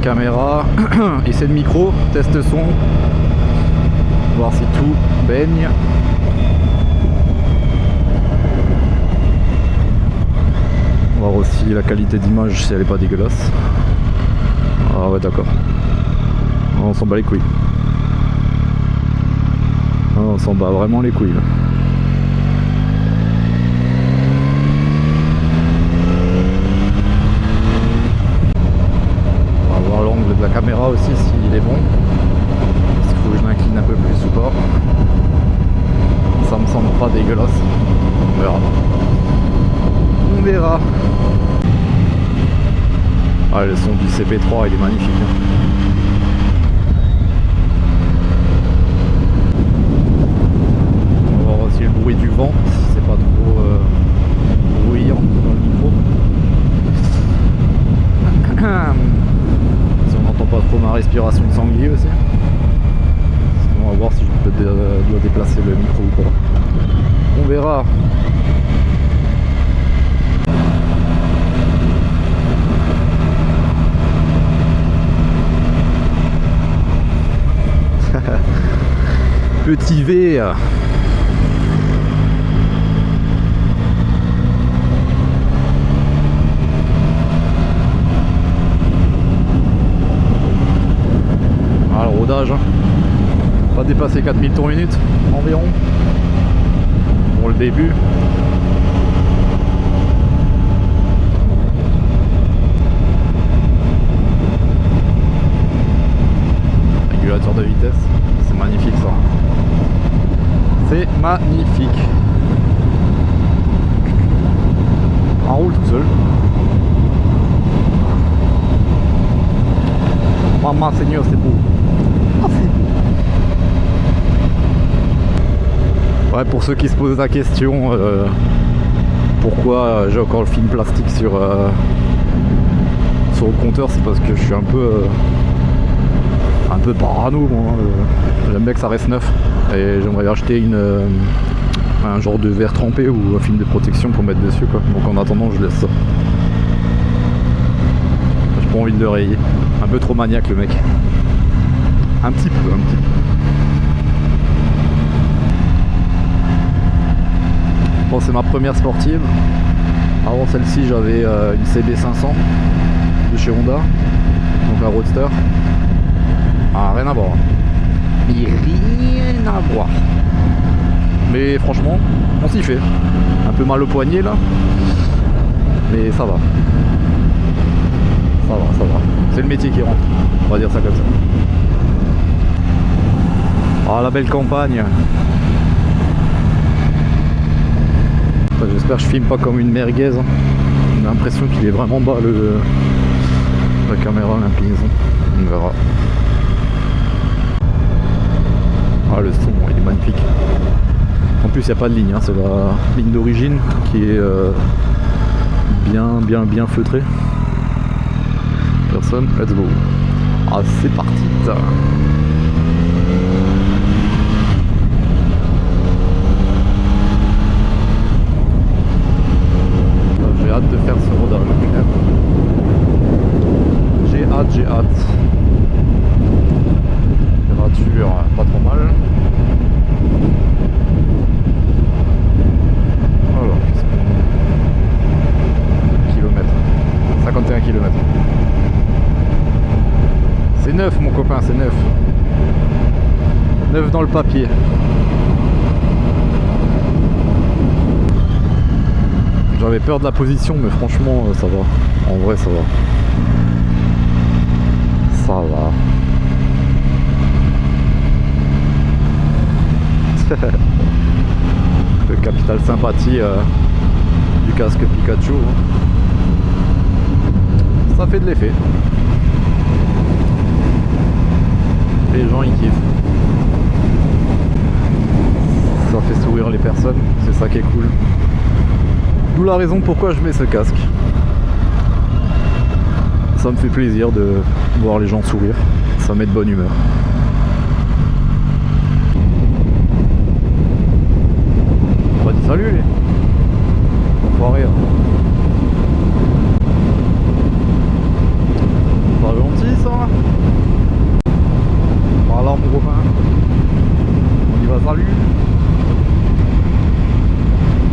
caméra, essai de micro, test son, voir si tout baigne. Voir aussi la qualité d'image si elle est pas dégueulasse. Ah ouais, d'accord. On s'en bat les couilles. On s'en bat vraiment les couilles là. On va voir l'angle de la caméra aussi s'il est bon. Est-ce qu'il faut que je m'incline un peu plus ou pas. Ça me semble pas dégueulasse. On verra. On verra. Ah, le son du CP3 il est magnifique. On va voir aussi le bruit du vent, si c'est pas trop bruyant dans le micro. Si on n'entend pas trop ma respiration de sanglier aussi. Sinon on va voir si je dois déplacer le micro ou pas. On verra. Petit V. Ah, le rodage, hein. Pas dépasser 4000 tours minute environ pour le début. Régulateur de vitesse, c'est magnifique ça. C'est magnifique. On roule tout seul. Maman Seigneur, c'est beau. Ah, c'est beau. Ouais, pour ceux qui se posent la question, pourquoi j'ai encore le film plastique sur le compteur, c'est parce que je suis un peu parano, moi. J'aime bien que ça reste neuf et j'aimerais acheter un genre de verre trempé ou un film de protection pour mettre dessus quoi. Donc en attendant je laisse ça. J'ai pas envie de le rayer. Un peu trop maniaque le mec. Un petit peu. Bon, c'est ma première sportive. Avant celle-ci j'avais une CB500 de chez Honda, donc la Roadster. Ah, rien à voir. Mais rien à voir. Mais franchement, on s'y fait. Un peu mal au poignet là. Mais ça va. Ça va. C'est le métier qui rentre. On va dire ça comme ça. Ah, la belle campagne. J'espère que je filme pas comme une merguez. J'ai l'impression qu'il est vraiment bas la caméra, l'inclinaison. On verra. Ah, le son il est magnifique. En plus il n'y a pas de ligne, hein. C'est la ligne d'origine qui est bien feutrée. Personne, let's go. Ah, c'est parti. J'ai hâte de faire ce rodage. J'ai hâte. Température pas trop mal. Alors, qu'est-ce qu'on a ? Kilomètres. 51 km. C'est neuf mon copain, c'est neuf. Neuf dans le papier. J'avais peur de la position, mais franchement ça va. En vrai ça va. Ça va. Le capital sympathie du casque Pikachu, hein. Ça fait de l'effet. Les gens ils kiffent. Ça fait sourire les personnes, c'est ça qui est cool. D'où la raison pourquoi je mets ce casque. Ça me fait plaisir de voir les gens sourire, ça met de bonne humeur. On va dire salut les enfoirés. Pas gentil ça.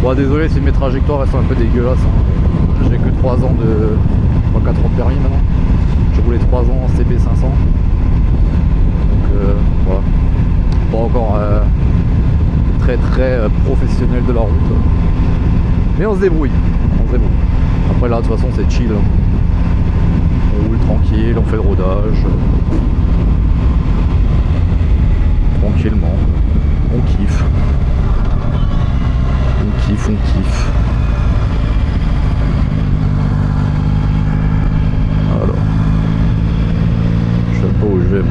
Bah désolé si mes trajectoires elles sont un peu dégueulasses, hein. J'ai que 3 ans de... 4 ans de permis maintenant. J'ai roulé 3 ans en CB 500. Donc voilà. Pas encore très professionnel de la route. Mais on se débrouille. Après là de toute façon c'est chill. On roule tranquille, on fait le rodage. Tranquillement. On kiffe. On kiffe. Alors. Je sais pas où je vais.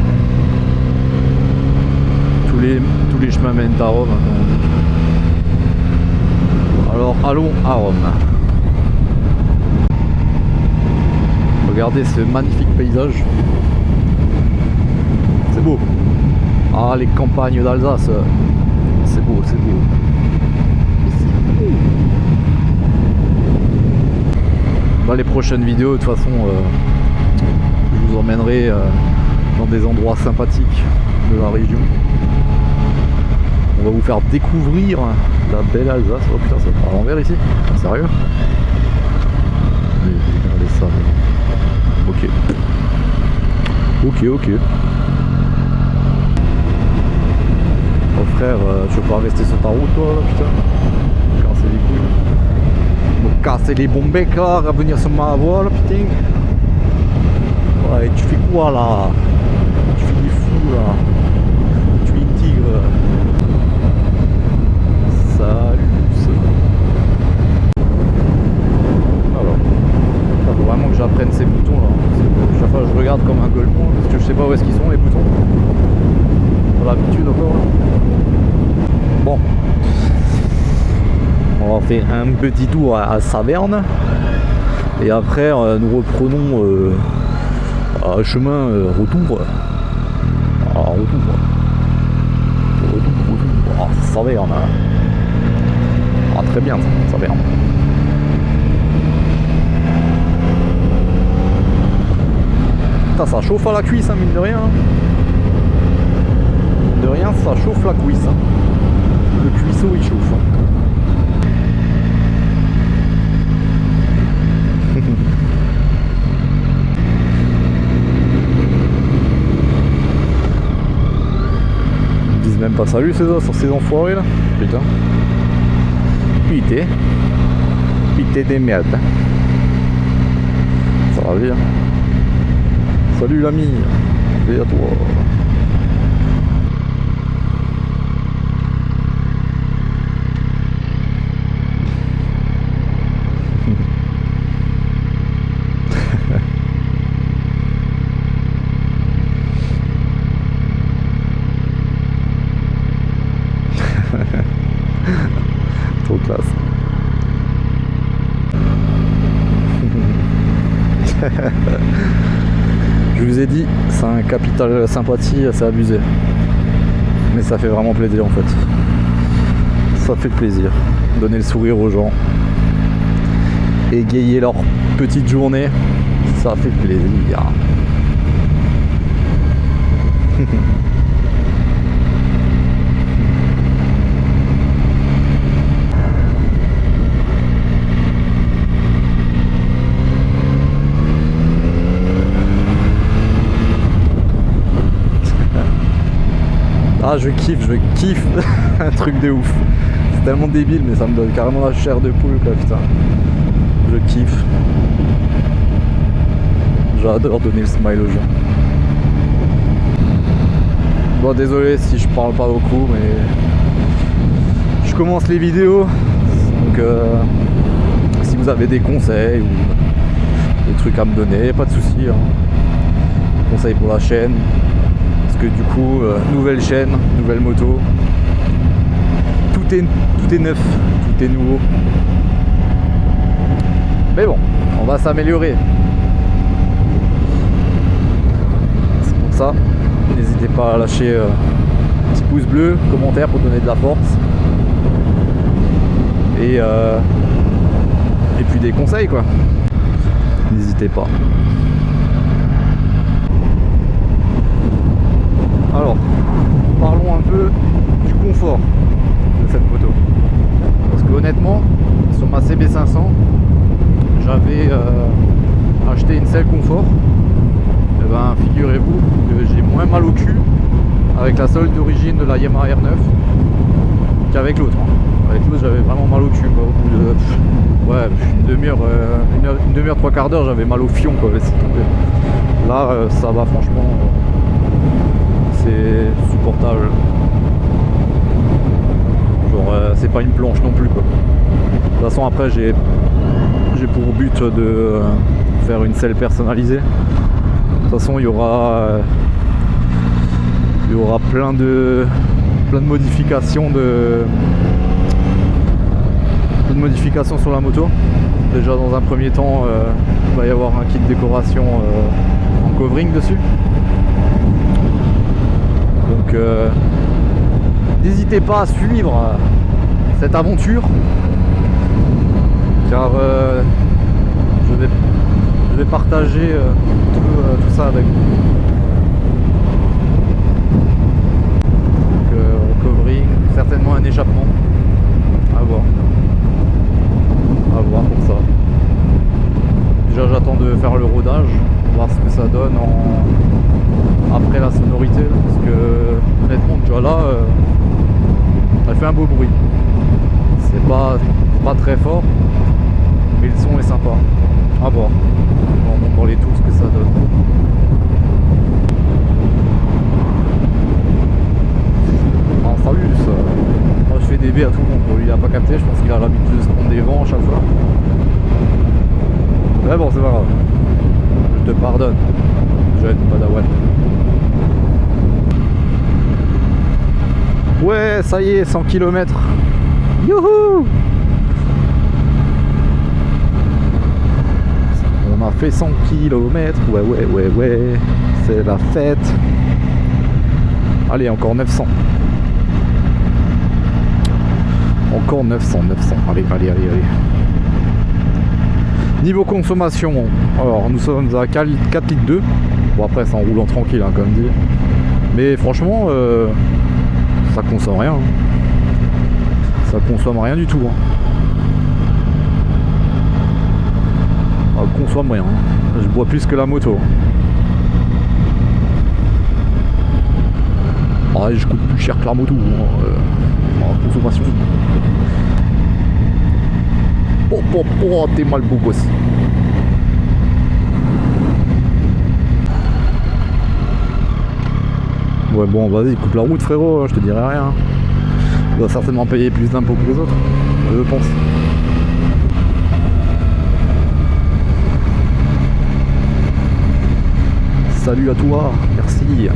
Tous les chemins mènent à Rome. Alors allons à Rome. Regardez ce magnifique paysage. C'est beau. Ah, les campagnes d'Alsace. C'est beau. Dans les prochaines vidéos, de toute façon, je vous emmènerai dans des endroits sympathiques de la région. On va vous faire découvrir la belle Alsace. Oh putain, ça part à l'envers ici. Sérieux? Regardez ça. Ok. Oh frère, tu veux pas rester sur ta route toi là, putain? Casser les couilles. Me casser les bombecs là, revenir sur ma voie là, putain. Ouais, tu fais quoi là? Tu fais des fous là. Tu es une tigre. Salut. Alors, il faut vraiment que j'apprenne ces boutons là. Chaque fois je regarde comme un golemon parce que je sais pas où est-ce qu'ils sont les boutons. Pour l'habitude encore là. Bon. On va faire un petit tour à Saverne. Et après nous reprenons un chemin retour. Retour. Ah, Saverne. Ah, très bien ça, Saverne. Putain, ça chauffe à la cuisse, hein, mine de rien. Mine de rien, ça chauffe la cuisse. Hein. Le cuisseau, il chauffe. Hein. Ils disent même pas salut ces enfoirés là. Putain. Pité des merdes. Hein. Ça va bien. Salut l'ami, et à toi. Trop classe. Je vous ai dit, c'est un capital sympathie assez abusé. Mais ça fait vraiment plaisir en fait. Ça fait plaisir. Donner le sourire aux gens. Égayer leur petite journée. Ça fait plaisir. Ah, je kiffe un truc de ouf. C'est tellement débile, mais ça me donne carrément la chair de poule, quoi, putain. Je kiffe. J'adore donner le smile aux gens. Bon, désolé si je parle pas beaucoup, mais je commence les vidéos. Donc, si vous avez des conseils ou des trucs à me donner, pas de soucis. Hein. Conseils pour la chaîne. Que du coup, nouvelle chaîne, nouvelle moto, tout est neuf, tout est nouveau. Mais bon, on va s'améliorer. C'est pour ça, n'hésitez pas à lâcher un petit pouce bleu, commentaire pour donner de la force. Et puis des conseils quoi. N'hésitez pas. Alors, parlons un peu du confort de cette moto. Parce que honnêtement, 500, j'avais acheté une selle confort. Et ben figurez-vous que j'ai moins mal au cul avec la selle d'origine de la Yamaha R9 qu'avec l'autre. Avec l'autre j'avais vraiment mal au cul quoi. Au bout de une demi-heure, trois quarts d'heure, j'avais mal au fion quoi. Laissez tomber. Là ça va franchement, c'est supportable. Genre c'est pas une planche non plus quoi. De toute façon après j'ai pour but de faire une selle personnalisée. De toute façon il y aura plein de modifications sur la moto. Déjà dans un premier temps il va y avoir un kit décoration en covering dessus. Donc n'hésitez pas à suivre cette aventure car je vais partager tout ça avec vous. Donc covering, certainement un échappement à voir pour ça. Déjà j'attends de faire le rodage, voir ce que ça donne après la sonorité parce que honnêtement déjà là elle fait un beau bruit. C'est pas très fort mais le son est sympa. À voir. On monte dans les tours ce que ça donne. Ah, salut ça. Moi je fais des B à tout le monde. Lui il a pas capté, je pense qu'il a l'habitude de se prendre des vents à chaque fois. Mais bon c'est pas grave. Je te pardonne. Jeune padawan. Ouais ça y est, 100 km. Youhou! On a fait 100 km, ouais, c'est la fête. Allez, encore 900. Encore 900. Allez. Niveau consommation, alors nous sommes à 4 litres 2. Bon après c'est en roulant tranquille hein, comme dit. Mais franchement, ça consomme rien. Ça consomme rien du tout. Elle consomme rien. Je bois plus que la moto. Ah, je coûte plus cher que la moto en consommation. Oh, t'es mal beau gosse. Ouais bon vas-y coupe la route frérot, je te dirai rien. Tu dois certainement payer plus d'impôts que les autres, je pense. Salut à toi, merci.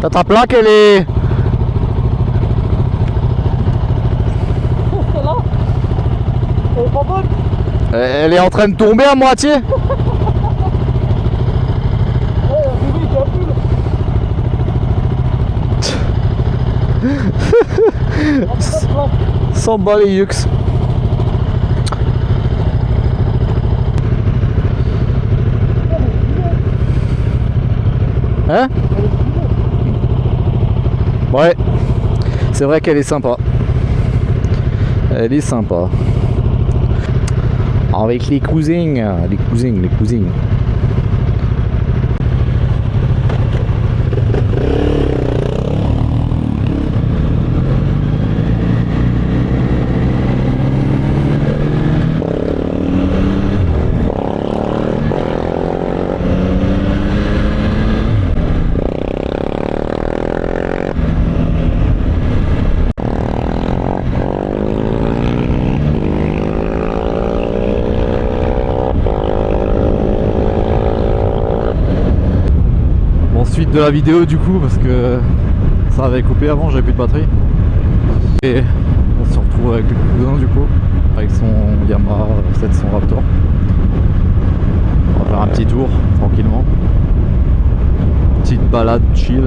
T'as ta plaque, elle est... Elle est pas bonne. Elle est en train de tomber à moitié. Sans bas les yux. Hein? Ouais, c'est vrai qu'elle est sympa. Elle est sympa. Avec les cousins. Suite de la vidéo du coup parce que ça avait coupé avant, j'avais plus de batterie et on se retrouve avec le cousin du coup avec son Yamaha 700 Raptor. On va faire un petit tour tranquillement, petite balade chill.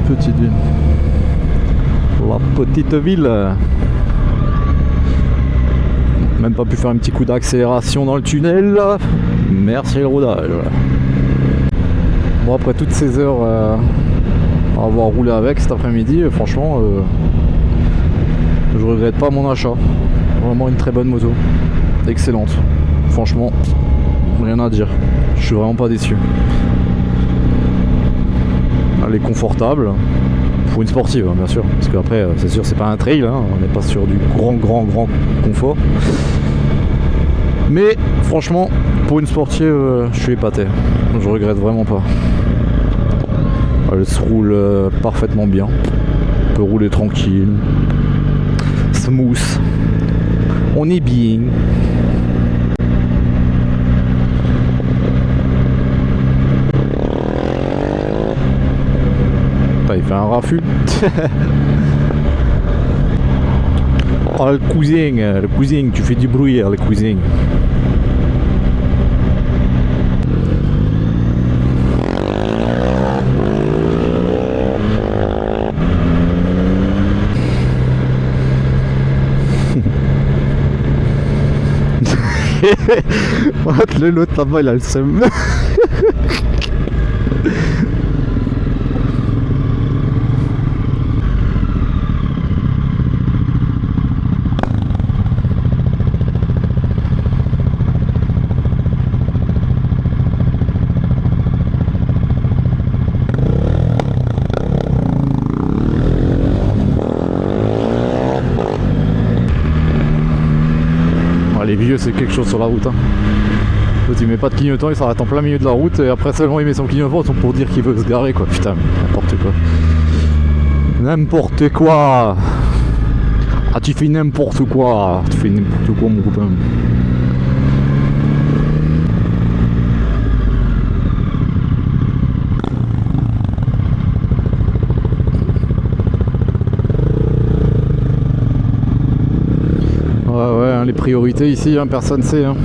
Petite ville, la petite ville. Même pas pu faire un petit coup d'accélération dans le tunnel. Merci le rodage. Bon, après toutes ces heures à avoir roulé avec cet après-midi, franchement, je regrette pas mon achat. Vraiment une très bonne moto. Excellente. Franchement, rien à dire. Je suis vraiment pas déçu. Elle est confortable. Pour une sportive, hein, bien sûr. Parce qu'après, c'est sûr, c'est pas un trail. Hein, on n'est pas sur du grand confort. Mais franchement, pour une sportive, je suis épaté. Je regrette vraiment pas. Elle se roule parfaitement bien. On peut rouler tranquille. Smooth. On est bien. Il fait un raffut. Oh, le cousin, tu fais du bruit, le cousin. L'autre là-bas, il a le seum. Les vieux, c'est quelque chose sur la route. Hein. Il met pas de clignotant, il s'arrête en plein milieu de la route et après seulement il met son clignotant pour dire qu'il veut se garer quoi. Putain, n'importe quoi. N'importe quoi. Ah, tu fais n'importe quoi. Tu fais n'importe quoi, mon copain. Ouais, les priorités ici, hein, personne sait. Hein.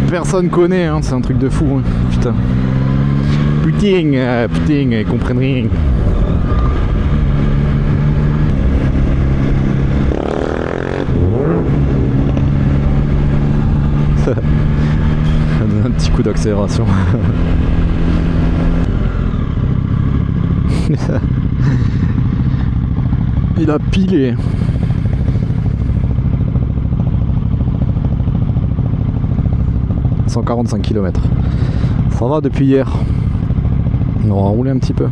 Personne connaît, hein, c'est un truc de fou. Hein. Putain. Putain, ils comprennent rien. Un petit coup d'accélération. Il a pilé. ...145 km. Ça va depuis hier. On aura roulé un petit peu.